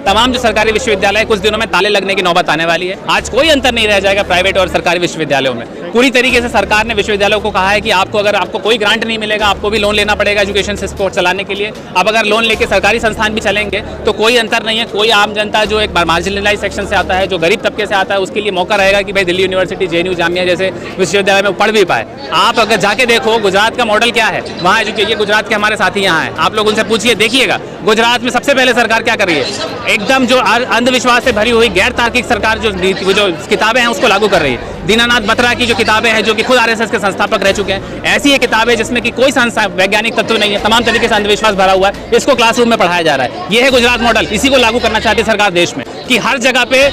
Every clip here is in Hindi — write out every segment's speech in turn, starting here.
तमाम जो सरकारी विश्वविद्यालय कुछ दिनों में ताले लगने की नौबत आने वाली है। आज कोई अंतर नहीं रह जाएगा प्राइवेट और सरकारी विश्वविद्यालयों में। पूरी तरीके से सरकार ने विश्वविद्यालयों को कहा है कि आपको अगर आपको कोई ग्रांट नहीं मिलेगा, आपको भी लोन लेना पड़ेगा एजुकेशन सिस्टम चलाने के लिए। अब अगर लोन लेके सरकारी संस्थान भी चलेंगे तो कोई अंतर नहीं है। कोई आम जनता जो एक मार्जिनलाइज सेक्शन से आता है, जो गरीब तबके से आता है, उसके लिए मौका रहेगा कि भाई दिल्ली यूनिवर्सिटी, JNU, जामिया जैसे विश्वविद्यालय में पढ़ भी पाए। आप अगर जाके देखो गुजरात का मॉडल क्या है, वहाँ एजुकेशन, गुजरात के हमारे साथी यहाँ हैं, आप लोग उनसे पूछिए, देखिएगा गुजरात में सबसे पहले सरकार क्या कर रही है, एकदम जो अंधविश्वास से भरी हुई गैर तार्किक सरकार जो किताबें हैं उसको लागू कर रही है। दीनानाथ बत्रा की जो किताबें हैं, जो कि खुद RSS के संस्थापक रह चुके हैं, ऐसी ये किताबें जिसमें कि कोई वैज्ञानिक तत्व नहीं है, तमाम तरीके से अंधविश्वास भरा हुआ है, इसको क्लासरूम में पढ़ाया जा रहा है। ये है गुजरात मॉडल, इसी को लागू करना चाहती है सरकार देश में कि हर जगह पे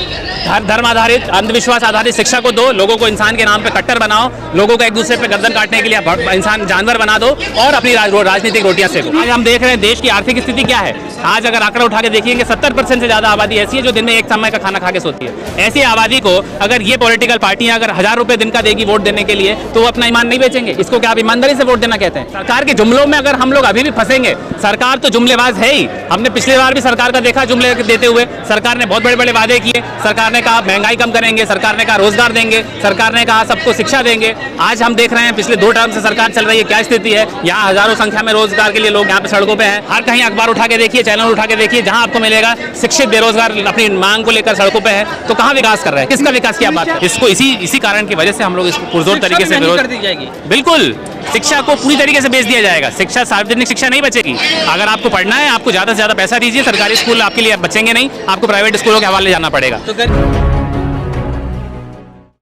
धर्म आधारित, अंधविश्वास आधारित शिक्षा को दो, लोगों को इंसान के नाम पे कट्टर बनाओ, लोगों को एक दूसरे पे गर्दन काटने के लिए इंसान जानवर बना दो और अपनी राजनीतिक रोटियां सेको। आज हम देख रहे हैं देश की आर्थिक स्थिति क्या है। आज अगर आंकड़ा उठा के देखिएंगे 70% से ज्यादा आबादी ऐसी है जो दिन में एक समय का खाना खा के सोती है। ऐसी आबादी को अगर ये पॉलिटिकल पार्टियां अगर 1000 रुपए दिन का देगी वोट देने के लिए तो वो अपना ईमान नहीं बेचेंगे। इसको क्या आप ईमानदारी से वोट देना कहते हैं? सरकार के जुमलों में अगर हम लोग अभी भी फंसेंगे, सरकार तो जुमलेबाज है ही। हमने पिछली बार भी सरकार का देखा जुमले देते हुए। सरकार ने बहुत बड़े बड़े वादे किए, सरकार ने कहा महंगाई कम करेंगे, सरकार ने कहा रोजगार देंगे, सरकार ने कहा सबको शिक्षा देंगे। आज हम देख रहे हैं पिछले 2 टर्म से सरकार चल रही है, क्या स्थिति है। यहाँ हजारों संख्या में रोजगार के लिए लोग यहाँ पे सड़कों पे हैं। हर कहीं अखबार उठा के देखिए, चैनल उठा के देखिए, जहाँ आपको मिलेगा शिक्षित बेरोजगार अपनी मांग को लेकर सड़कों पे है। तो कहाँ विकास कर रहे हैं? किसका विकास की बात है? इसको इसी कारण की वजह से हम लोग इसको पुरजोर तरीके से विरोध कर दी जाएगी। बिल्कुल, शिक्षा को पूरी तरीके से बेच दिया जाएगा। शिक्षा, सार्वजनिक शिक्षा नहीं बचेगी। अगर आपको पढ़ना है, आपको ज्यादा से ज्यादा पैसा दीजिए, सरकारी स्कूल आपके लिए बचेंगे नहीं, आपको प्राइवेट स्कूलों के हवाले जाना पड़ेगा।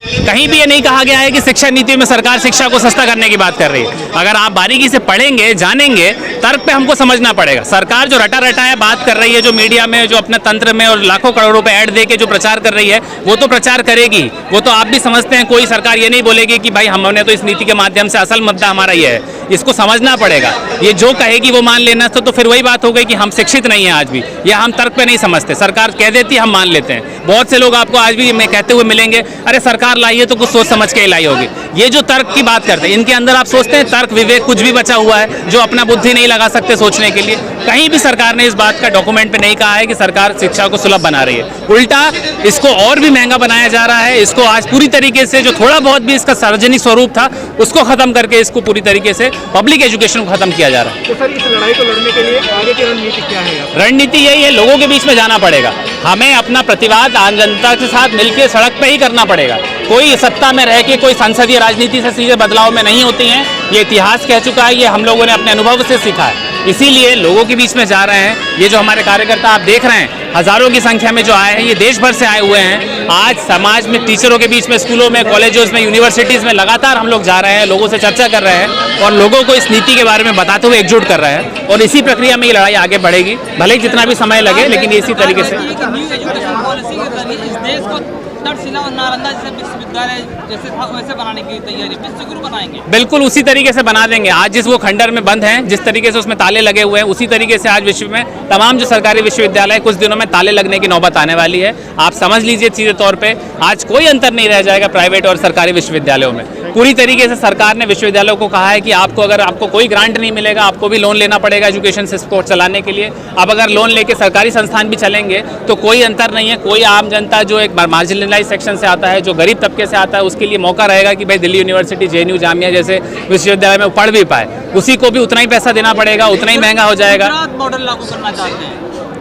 कहीं भी ये नहीं कहा गया है कि शिक्षा नीति में सरकार शिक्षा को सस्ता करने की बात कर रही है। अगर आप बारीकी से पढ़ेंगे, जानेंगे, तर्क पे हमको समझना पड़ेगा। सरकार जो रटा रटाया बात कर रही है, जो मीडिया में, जो अपने तंत्र में और लाखों करोड़ों पे ऐड दे के जो प्रचार कर रही है, वो तो प्रचार करेगी। वो तो आप भी समझते हैं। कोई सरकार ये नहीं बोलेगी कि भाई हमने तो इस नीति के माध्यम से असल मुद्दा हमारा ये है। इसको समझना पड़ेगा। ये जो कहेगी वो मान लेना, तो फिर वही बात हो गई कि हम शिक्षित नहीं है आज भी, या हम तर्क पे नहीं समझते। सरकार कह देती हम मान लेते हैं। बहुत से लोग आपको आज भी मैं कहते हुए मिलेंगे, अरे सरकार लाई है तो कुछ सोच समझ के लाई होगी। ये जो तर्क की बात करते हैं, इनके अंदर आप सोचते हैं तर्क, विवेक कुछ भी बचा हुआ है जो अपना बुद्धि नहीं लगा सकते सोचने के लिए? कहीं भी सरकार ने इस बात का डॉक्यूमेंट पे नहीं कहा है कि सरकार शिक्षा को सुलभ बना रही है। उल्टा इसको और भी महंगा बनाया जा रहा है। इसको आज पूरी तरीके से जो थोड़ा बहुत भी इसका सार्वजनिक स्वरूप था उसको खत्म करके इसको पूरी तरीके से पब्लिक एजुकेशन को खत्म किया जा रहा है। तो सर, इस लड़ाई को लड़ने के लिए आगे की रणनीति क्या है? रणनीति यही है, लोगों के बीच में जाना पड़ेगा। हमें अपना प्रतिवाद आम जनता के साथ मिलकर सड़क पे ही करना पड़ेगा। कोई सत्ता में रह के, कोई संसदीय राजनीति से सीधे बदलाव में नहीं होती हैं। ये इतिहास कह चुका है, ये हम लोगों ने अपने अनुभव से सीखा है। इसीलिए लोगों के बीच में जा रहे हैं। ये जो हमारे कार्यकर्ता आप देख रहे हैं, हजारों की संख्या में जो आए हैं, ये देश भर से आए हुए हैं। आज समाज में, टीचरों के बीच में, स्कूलों में, कॉलेजों में, यूनिवर्सिटीज़ में लगातार हम लोग जा रहे हैं, लोगों से चर्चा कर रहे हैं और लोगों को इस नीति के बारे में बताते हुए एकजुट कर रहे हैं। और इसी प्रक्रिया में ये लड़ाई आगे बढ़ेगी, भले ही जितना भी समय लगे, लेकिन इसी तरीके से। तक्षशिला और नालंदा जैसे विश्वविद्यालय जैसे था वैसे बनाने की तैयारी विश्वगुरु बनाएंगे। बिल्कुल उसी तरीके से बना देंगे। आज जिस वो खंडर में बंद हैं, जिस तरीके से उसमें ताले लगे हुए हैं, उसी तरीके से आज विश्व में तमाम जो सरकारी विश्वविद्यालय कुछ दिनों में ताले लगने की नौबत आने वाली है। आप समझ लीजिए सीधे तौर पे आज कोई अंतर नहीं रह जाएगा प्राइवेट और सरकारी विश्वविद्यालयों में। पूरी तरीके से सरकार ने विश्वविद्यालयों को कहा है कि आपको अगर आपको कोई ग्रांट नहीं मिलेगा, आपको भी लोन लेना पड़ेगा एजुकेशन सिस्टम चलाने के लिए। अब अगर लोन लेके सरकारी संस्थान भी चलेंगे तो कोई अंतर नहीं है। कोई आम जनता जो एक मार्जिनलाइज सेक्शन से आता है, जो गरीब तबके से आता है, उसके लिए मौका रहेगा कि भाई दिल्ली यूनिवर्सिटी, JNU, जामिया जैसे विश्वविद्यालय में पढ़ भी पाए। उसी को भी उतना ही पैसा देना पड़ेगा, उतना ही महंगा हो जाएगा। गुजरात मॉडल लागू करना चाहते हैं,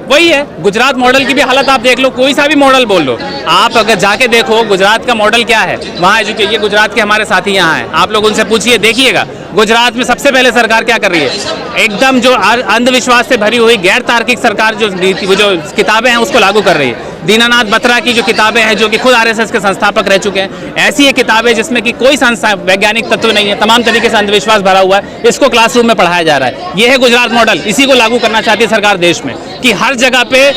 वही है। गुजरात मॉडल की भी हालत आप देख लो, कोई सा भी मॉडल बोल लो। आप अगर जाके देखो गुजरात का मॉडल क्या है, वहाँ एजुकेशन, ये गुजरात के हमारे साथी यहाँ हैं, आप लोग उनसे पूछिए, देखिएगा गुजरात में सबसे पहले सरकार क्या कर रही है, एकदम जो अंधविश्वास से भरी हुई गैर तार्किक सरकार जो किताबें हैं उसको लागू कर रही है। दीनानाथ बत्रा की जो किताबें हैं, जो कि खुद RSS के संस्थापक रह चुके हैं, ऐसी ये किताबें जिसमें कि कोई वैज्ञानिक तत्व नहीं है, तमाम तरीके से अंधविश्वास भरा हुआ है, इसको क्लासरूम में पढ़ाया जा रहा है। ये है गुजरात मॉडल, इसी को लागू करना चाहती है सरकार देश में कि हर जगह पे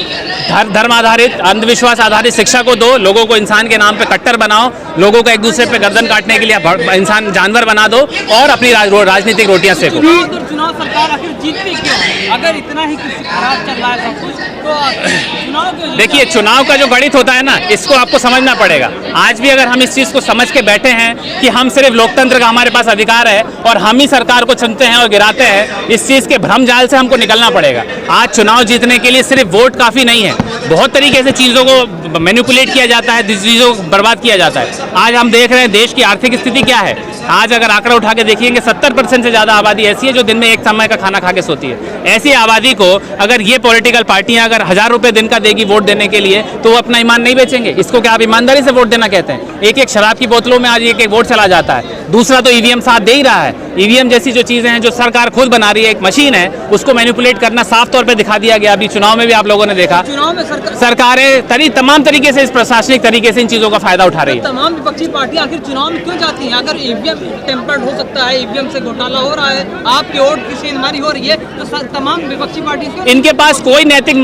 धर्म आधारित, अंधविश्वास आधारित शिक्षा को दो, लोगों को इंसान के नाम पे कट्टर बनाओ, लोगों को एक दूसरे पे गर्दन काटने के लिए इंसान जानवर बना दो और अपनी राजनीतिक रोटियां सेको। चुनाव सरकार आखिर जीतती क्यों? अगर इतना ही खराब चल रहा है सब कुछ, तो चुनाव क्यों? देखिए, चुनाव का जो गणित होता है ना, इसको आपको समझना पड़ेगा। आज भी अगर हम इस चीज को समझ के बैठे हैं कि हम सिर्फ लोकतंत्र का हमारे पास अधिकार है और हम ही सरकार को चुनते हैं और गिराते हैं, इस चीज के भ्रम जाल से हमको निकलना पड़ेगा। आज चुनाव जीतने करने के लिए सिर्फ वोट काफ़ी नहीं है, बहुत तरीके से चीज़ों को मैनिपुलेट किया जाता है, चीज़ों को बर्बाद किया जाता है। आज हम देख रहे हैं देश की आर्थिक स्थिति क्या है। आज अगर आंकड़ा उठा के देखिएंगे 70% से ज़्यादा आबादी ऐसी है जो दिन में एक समय का खाना खा के सोती है। ऐसी आबादी को अगर ये पॉलिटिकल पार्टियां अगर 1000 रुपये दिन का देगी वोट देने के लिए, तो वो अपना ईमान नहीं बेचेंगे। इसको क्या आप ईमानदारी से वोट देना कहते हैं? एक एक शराब की बोतलों में आज एक एक वोट चला जाता है। दूसरा तो ईवीएम साथ दे ही रहा है। ईवीएम जैसी जो चीज़ें हैं जो सरकार खुद बना रही है, एक मशीन है, उसको मैनिपुलेट करना साफ तौर पर दिखा दिया गया। अभी चुनाव में भी आप लोगों ने देखा, चुनाव में सरकारें तमाम तरीके से इस प्रशासनिक तरीके से इन चीज़ों का फायदा उठा रही है। तमाम विपक्षी पार्टियां आखिर चुनाव में क्यों जाती हैं? अगर ईवीएम टेम्पर्ड हो सकता है, ईवीएम से घोटाला हो रहा है, आपकी वोट की सेंधमारी हो रही है, तो तमाम विपक्षी पार्टी इनके पास कोई नैतिक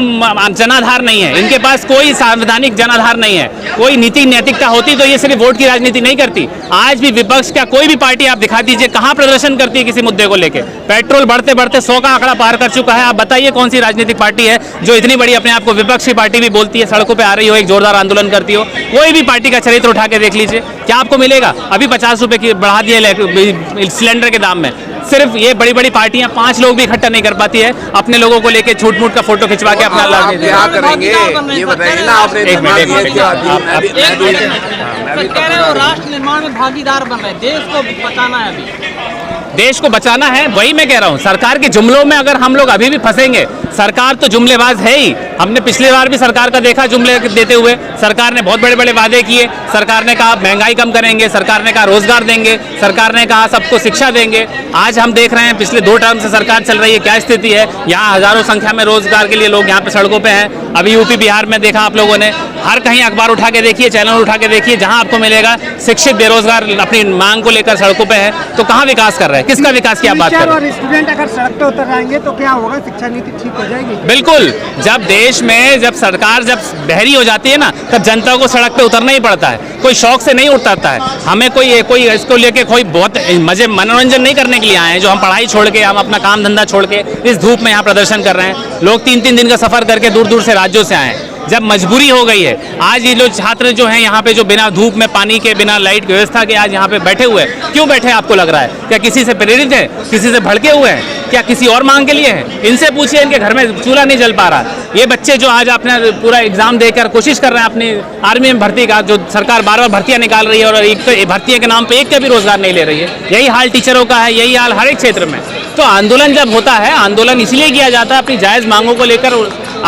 जनाधार नहीं है, इनके पास कोई संवैधानिक जनाधार नहीं है। कोई नीति नैतिकता होती तो ये सिर्फ वोट की राजनीति नहीं करती। आज भी विपक्ष का कोई भी पार्टी आप दिखा दीजिए कहां प्रदर्शन करती है किसी मुद्दे को लेकर। पेट्रोल बढ़ते बढ़ते 100 का आंकड़ा पार कर चुका है। आप बताइए कौन सी राजनीतिक पार्टी है जो इतनी बड़ी अपने आप को विपक्ष की पार्टी भी बोलती है, सड़कों पे आ रही हो, एक जोरदार आंदोलन करती हो? कोई भी पार्टी का चरित्र उठा के देख लीजिए, क्या आपको मिलेगा? अभी 50 रुपए की बढ़ा दिए सिलेंडर के दाम में। सिर्फ ये बड़ी बड़ी पार्टियां 5 लोग भी इकट्ठा नहीं कर पाती है अपने लोगों को लेके छूट मूट का फोटो खिंचवा के अपना लाभ देते हैं। क्या करेंगे ये बताइए ना आपने। एक मिनट राष्ट्र निर्माण में भागीदार बन रहे हैं, देश को बचाना है, अभी देश को बचाना है। वही मैं कह रहा हूँ, सरकार के जुमलों में अगर हम लोग अभी भी फंसेंगे, सरकार तो जुमलेबाज है ही। हमने पिछली बार भी सरकार का देखा जुमले देते हुए। सरकार ने बहुत बड़े बड़े वादे किए, सरकार ने कहा महंगाई कम करेंगे, सरकार ने कहा रोजगार देंगे, सरकार ने कहा सबको शिक्षा देंगे। आज हम देख रहे हैं पिछले 2 टर्म से सरकार चल रही है, क्या स्थिति है। यहाँ हजारों संख्या में रोजगार के लिए लोग यहाँ पे सड़कों पे हैं। अभी यूपी बिहार में देखा आप लोगों ने, हर कहीं अखबार उठा के देखिए, चैनल उठा के देखिए, जहाँ आपको मिलेगा शिक्षित बेरोजगार अपनी मांग को लेकर सड़कों पे है। तो कहाँ विकास कर रहे हैं? किसका विकास की आप बात कर रहे हैं? और स्टूडेंट अगर सड़क पे उतर आएंगे तो क्या होगा? शिक्षा नीति ठीक हो जाएगी? बिल्कुल। जब देश में जब सरकार जब बहरी हो जाती है ना, तब जनता को सड़क पे उतरना ही पड़ता है। कोई शौक से नहीं उतरता है। हमें कोई इसको लेके कोई बहुत मजे मनोरंजन नहीं करने के लिए आए हैं, जो हम पढ़ाई छोड़ के, हम अपना काम धंधा छोड़ के इस धूप में यहाँ प्रदर्शन कर रहे हैं। लोग 3-3 दिन का सफर करके दूर दूर से राज्यों से आए हैं। जब मजबूरी हो गई है, आज ये लोग छात्र जो हैं यहाँ पे, जो बिना धूप में, पानी के, बिना लाइट की व्यवस्था के आज यहाँ पे बैठे हुए हैं। क्यों बैठे आपको लग रहा है? क्या किसी से प्रेरित है? किसी से भड़के हुए हैं? क्या किसी और मांग के लिए हैं? इनसे पूछिए, इनके घर में चूल्हा नहीं जल पा रहा। ये बच्चे जो आज अपना पूरा एग्जाम देकर कोशिश कर रहे हैं अपनी आर्मी में भर्ती का, जो सरकार बार-बार भर्तियां निकाल रही है और एक तो भर्तियों के नाम पे एक का भी रोजगार नहीं ले रही है। यही हाल टीचरों का है, यही हाल हर एक क्षेत्र में। तो आंदोलन जब होता है, आंदोलन इसलिए किया जाता है अपनी जायज मांगों को लेकर,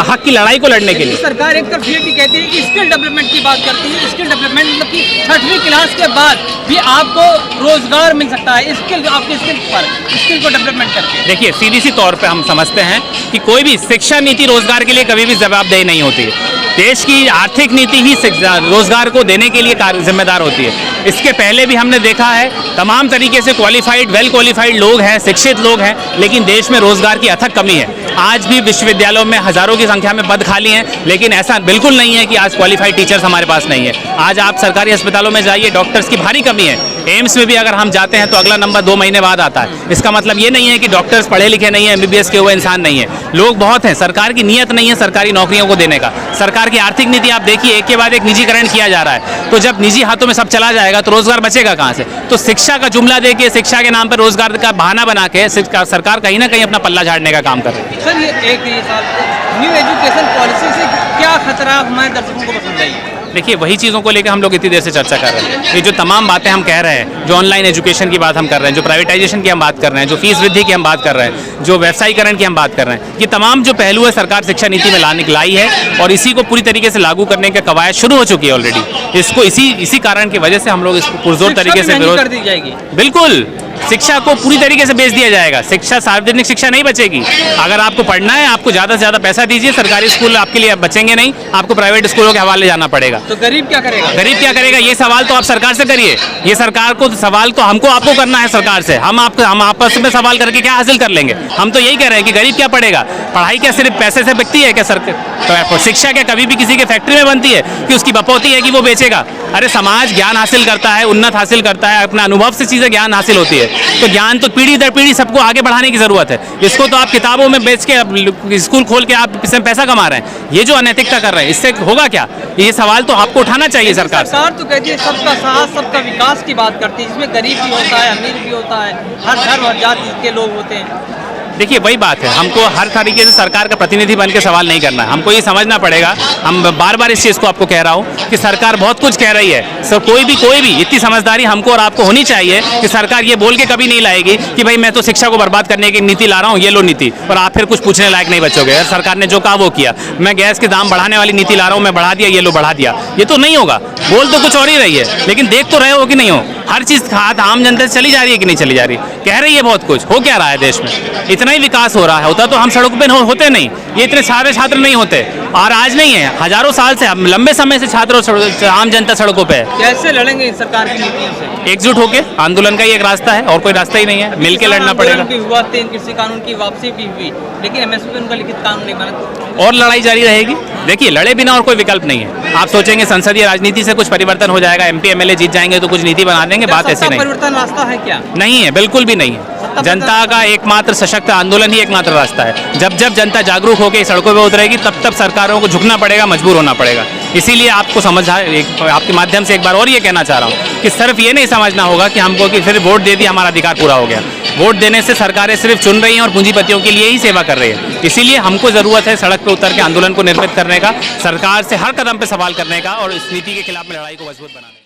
हक की लड़ाई को लड़ने के लिए। सरकार एक तरफ ये भी कहती है कि स्किल डेवलपमेंट की बात करती है। स्किल डेवलपमेंट मतलब कि 6वीं क्लास के बाद भी आपको रोजगार मिल सकता है, स्किल आपके स्किल को डेवलपमेंट करके। देखिए, सीधी सी तौर पे हम समझते हैं कि कोई भी शिक्षा नीति रोजगार के लिए कभी भी जवाबदेही नहीं होती है। देश की आर्थिक नीति ही रोजगार को देने के लिए जिम्मेदार होती है। इसके पहले भी हमने देखा है, तमाम तरीके से क्वालिफाइड, वेल क्वालिफाइड लोग हैं, शिक्षित लोग हैं, लेकिन देश में रोजगार की अथक कमी है। आज भी विश्वविद्यालयों में हजारों की संख्या में पद खाली हैं, लेकिन ऐसा बिल्कुल नहीं है कि आज क्वालिफाइड टीचर्स हमारे पास नहीं है। आज आप सरकारी अस्पतालों में जाइए, डॉक्टर्स की भारी कमी है। एम्स में भी अगर हम जाते हैं तो अगला नंबर 2 महीने बाद आता है। इसका मतलब ये नहीं है कि डॉक्टर्स पढ़े लिखे नहीं है, MBBS के हुए इंसान नहीं है। लोग बहुत हैं, सरकार की नीयत नहीं है सरकारी नौकरियों को देने का। सरकार की आर्थिक नीति आप देखिए, एक के बाद एक निजीकरण किया जा रहा है। तो जब निजी हाथों में सब चला जाएगा तो रोजगार बचेगा कहाँ से? तो शिक्षा का जुमला देके, शिक्षा के नाम पर रोजगार का बहाना बना के सरकार कहीं ना कहीं अपना पल्ला झाड़ने का काम कर रही है। सर, ये न्यू एजुकेशन पॉलिसी से क्या खतरा हमारे दर्शकों को पसंद आई? देखिए, वही चीज़ों को लेकर हम लोग इतनी देर से चर्चा कर रहे हैं। ये जो तमाम बातें हम कह रहे हैं, जो ऑनलाइन एजुकेशन की बात हम कर रहे हैं, जो प्राइवेटाइजेशन की हम बात कर रहे हैं, जो फीस वृद्धि की हम बात कर रहे हैं, जो व्यवसायीकरण की हम बात कर रहे हैं, ये तमाम जो पहलू है सरकार शिक्षा नीति में लाई है और इसी को पूरी तरीके से लागू करने का कवायद शुरू हो चुकी है ऑलरेडी। इसको इसी कारण की वजह से हम लोग इसको पुरजोर तरीके से विरोध कर दी जाएगी। बिल्कुल, शिक्षा को पूरी तरीके से बेच दिया जाएगा। शिक्षा, सार्वजनिक शिक्षा नहीं बचेगी। अगर आपको पढ़ना है, आपको ज़्यादा से ज़्यादा पैसा दीजिए, सरकारी स्कूल आपके लिए बचेंगे नहीं, आपको प्राइवेट स्कूलों के हवाले जाना पड़ेगा। तो गरीब क्या करेगा? गरीब क्या करेगा? ये सवाल तो आप सरकार से करिए। ये सरकार को सवाल तो आपको करना है सरकार से। हम आपस में सवाल करके क्या हासिल कर लेंगे? हम तो यही कह रहे हैं कि गरीब क्या पढ़ेगा? पढ़ाई क्या सिर्फ पैसे से बिकती है क्या सरकार? तो शिक्षा क्या कभी भी किसी के फैक्ट्री में बनती है कि उसकी बपौती है कि वो बेचेगा? अरे समाज ज्ञान हासिल करता है, उन्नत हासिल करता है, अपना अनुभव से चीज़ें ज्ञान हासिल होती है। तो ज्ञान तो पीढ़ी दर पीढ़ी सबको आगे बढ़ाने की जरूरत है। इसको तो आप किताबों में बेच के, स्कूल खोल के आप इसमें पैसा कमा रहे हैं। ये जो अनैतिकता कर रहे हैं, इससे होगा क्या? ये सवाल तो आपको उठाना चाहिए सरकार से। सरकार तो कहती है सबका साथ, सबका विकास की बात करती है, इसमें गरीब भी होता है, अमीर भी होता है, हर धर्म और जाति के लोग होते हैं। देखिए वही बात है, हमको हर तरीके से सरकार का प्रतिनिधि बन के सवाल नहीं करना है। हमको ये समझना पड़ेगा, हम बार बार इस चीज़ को आपको कह रहा हूँ कि सरकार बहुत कुछ कह रही है। सर कोई भी इतनी समझदारी हमको और आपको होनी चाहिए कि सरकार ये बोल के कभी नहीं लाएगी कि भाई मैं तो शिक्षा को बर्बाद करने की नीति ला रहा हूँ, ये लो नीति, और आप फिर कुछ पूछने लायक नहीं बचोगे। अगर सरकार ने जो कहा वो किया, मैं गैस के दाम बढ़ाने वाली नीति ला रहा हूँ, मैं बढ़ा दिया, ये लो बढ़ा दिया, ये तो नहीं होगा। बोल तो कुछ और ही रही है, लेकिन देख तो रहे हो कि नहीं हो। हर चीज़ खाद आम जनता से चली जा रही है कि नहीं चली जा रही, कह रही है बहुत कुछ, हो क्या रहा है देश में, इतना ही विकास हो रहा है। होता तो हम सड़कों पे होते नहीं, ये इतने सारे छात्र नहीं होते, और आज नहीं है, हजारों साल से, लंबे समय से छात्र आम जनता सड़कों पे है। कैसे लड़ेंगे इन सरकार की नीतियों से? एकजुट होके, आंदोलन का ही एक रास्ता है, और कोई रास्ता ही नहीं है, मिलके लड़ना पड़ेगा। भी हुआ, 3 कृषि कानून की वापसी भी हुई, लेकिन एमएसपी उनका लिखित कानून नहीं बना, और लड़ाई जारी रहेगी। देखिए लड़े बिना और कोई विकल्प नहीं है। आप सोचेंगे संसदीय राजनीति से कुछ परिवर्तन हो जाएगा, एमपी एमएलए जीत जाएंगे तो कुछ नीति बना देंगे, बात ऐसी नहीं। परिवर्तन रास्ता है क्या? नहीं है, बिल्कुल भी नहीं है। जनता का एकमात्र सशक्त आंदोलन ही एकमात्र रास्ता है। जब जब जनता जागरूक होकर सड़कों पे उतरेगी, तब तब सरकारों को झुकना पड़ेगा, मजबूर होना पड़ेगा। इसीलिए आपको आपके माध्यम से एक बार और ये कहना चाह रहा हूँ कि सिर्फ ये नहीं समझना होगा कि हमको कि फिर वोट दे दिया हमारा अधिकार पूरा हो गया। वोट देने से सरकारें सिर्फ चुन रही हैं और पूंजीपतियों के लिए ही सेवा कर रही है। इसीलिए हमको ज़रूरत है सड़क पर उतर के आंदोलन को निर्मित करने का, सरकार से हर कदम पे सवाल करने का, और इस नीति के खिलाफ में लड़ाई को मजबूत बनाने का।